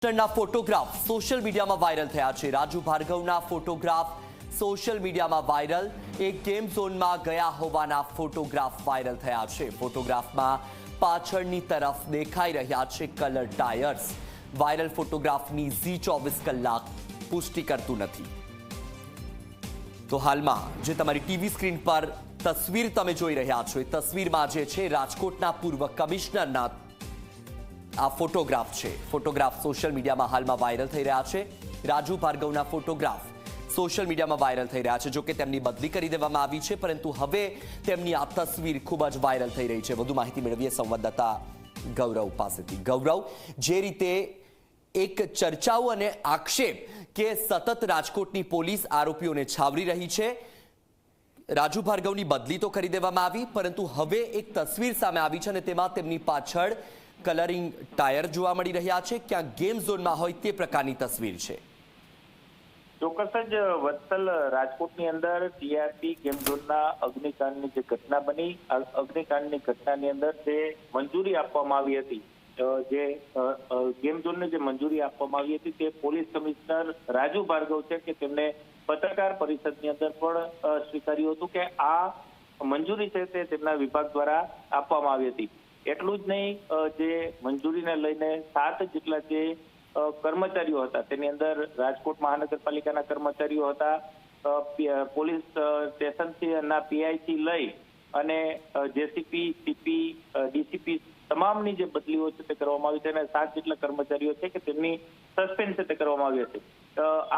ના photograph social મીડિયામાં viral થયા છે। રાજુ ભાર્ગવના ફોટોગ્રાફ સોશિયલ મીડિયામાં વાયરલ। એક ગેમ ઝોનમાં ગયા હોવાના ફોટોગ્રાફ વાયરલ થયા છે। ફોટોગ્રાફમાં પાછળની તરફ દેખાઈ રહ્યા છે કલર ટાયર્સ। વાયરલ ફોટોગ્રાફની ઝી24 કલાક પુષ્ટિ કરતું નથી। તો હાલમાં જે તમારી ટીવી સ્ક્રીન પર તસવીર તમે જોઈ રહ્યા છો, એ તસવીરમાં જે છે રાજકોટના પૂર્વ કમિશનરના આ ફોટોગ્રાફ છે। ફોટોગ્રાફ સોશિયલ મીડિયામાં હાલમાં વાયરલ થઈ રહ્યા છે। રાજુ ભાર્ગવના ફોટોગ્રાફ સોશિયલ મીડિયામાં વાયરલ થઈ રહ્યા છે। જો કે તેમની બદલી કરી દેવામાં આવી છે, પરંતુ હવે તેમની આ તસવીર ખૂબ જ વાયરલ થઈ રહી છે। વધુ માહિતી મેળવીએ સંવાદદાતા ગૌરવ પાસેથી। ગૌરવ, જે રીતે એક ચર્ચાઓ અને આક્ષેપ કે સતત રાજકોટની પોલીસ આરોપીઓને છાવરી રહી છે, રાજુ ભાર્ગવની બદલી તો કરી દેવામાં આવી, પરંતુ હવે એક તસવીર સામે આવી છે અને તેમાં તેમની પાછળ કલરિંગ ટાયર જોવા મળી રહ્યા છે। ક્યાં ગેમ ઝોનમાં હોય તે પ્રકારની તસવીર છે। ચોક્કસ જ વત્સલ, રાજકોટની અંદર ટીઆરપી ગેમ ઝોનના અગ્નિકાંડની જે ઘટના બની, અગ્નિકાંડની ઘટનાની અંદર જે મંજૂરી આપવામાં આવી હતી, જે ગેમ ઝોનને જે મંજૂરી આપવામાં આવી હતી, તે પોલીસ કમિશનર રાજુ ભાર્ગવ છે કે તેમને પત્રકાર પરિષદની અંદર પણ સ્વીકાર્યું હતું કે આ મંજૂરી છે તે તેમના વિભાગ દ્વારા આપવામાં આવી હતી। એટલું જ નહીં, જે મંજૂરીને લઈને 7 જેટલા જે કર્મચારીઓ હતા, તેની અંદર રાજકોટ મહાનગરપાલિકાના કર્મચારીઓ હતા, પોલીસ સ્ટેશનના પીઆઈથી લઈ અને જેસીપી, સીપી, ડીસીપી તમામની જે બદલીઓ છે તે કરવામાં આવી છે અને 7 જેટલા કર્મચારીઓ છે કે તેમની સસ્પેન્ડ છે તે કરવામાં આવી છે।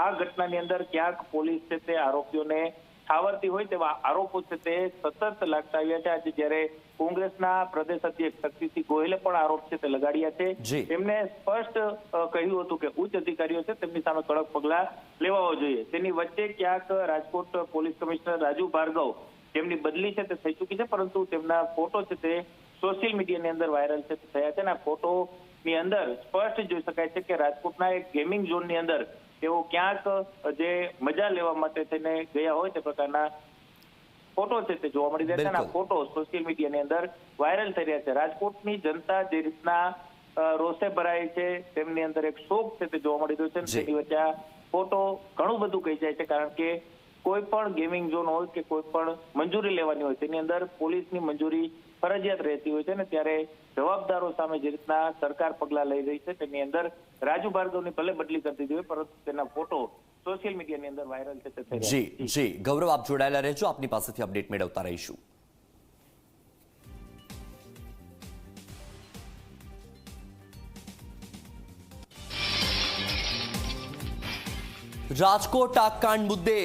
આ ઘટનાની અંદર ક્યાંક પોલીસ છે તે આરોપીઓને છાવરતી હોય તેવા આરોપો છે તે સતત લાગતા આવ્યા છે। આજે જ્યારે કોંગ્રેસના પ્રદેશ અધ્યક્ષ શક્તિસિંહ ગોહિલે પણ આરોપ છે તે લગાડ્યા છે। તેમને સ્પષ્ટ કહ્યું હતું કે ઉચ્ચ અધિકારીઓ છે તેમની સામે કડક પગલા લેવા જોઈએ। તેની વચ્ચે ક્યાંક રાજકોટ પોલીસ કમિશનર રાજુ ભાર્ગવ, તેમની બદલી છે તે થઈ ચૂકી છે, પરંતુ તેમના ફોટો છે તે સોશિયલ મીડિયાની અંદર વાયરલ છે થયા છે અને આ ફોટોની અંદર સ્પષ્ટ જોઈ શકાય છે કે રાજકોટના એક ગેમિંગ ઝોનની અંદર તેઓ ક્યાંક જે મજા લેવા માટે થઈને ગયા હોય તે પ્રકારના ફોટો છે તે જોવા મળી રહ્યા છે અને આ ફોટો સોશિયલ મીડિયાની અંદર વાયરલ થઈ રહ્યા છે। રાજકોટની જનતા જે રીતના રોષે ભરાય છે, તેમની અંદર એક શોક છે તે જોવા મળી રહ્યો છે। તેની વચ્ચે આ ફોટો ઘણું બધું કહી જાય છે, કારણ કે કોઈ પણ ગેમિંગ ઝોન હોય કે કોઈ પણ મંજૂરી લેવાની હોય, તેની અંદર પોલીસની મંજૂરી ફરજિયાત રહેતી હોય છે ને ત્યારે જવાબદારો સામે જે રીતના સરકાર પગલા લઈ રહી છે, તેની અંદર રાજુ ભાર્ગવની ભલે બદલી કરી દીધી હોય, પરંતુ તેના ફોટો સોશિયલ મીડિયાની અંદર વાયરલ છે તે થઈ રહ્યા છે। જી ગૌરવ, આપ જોડાયેલા રહેજો, આપની પાસેથી અપડેટ મેળવતા રહીશું। રાજકોટ આ કાંડ મુદ્દે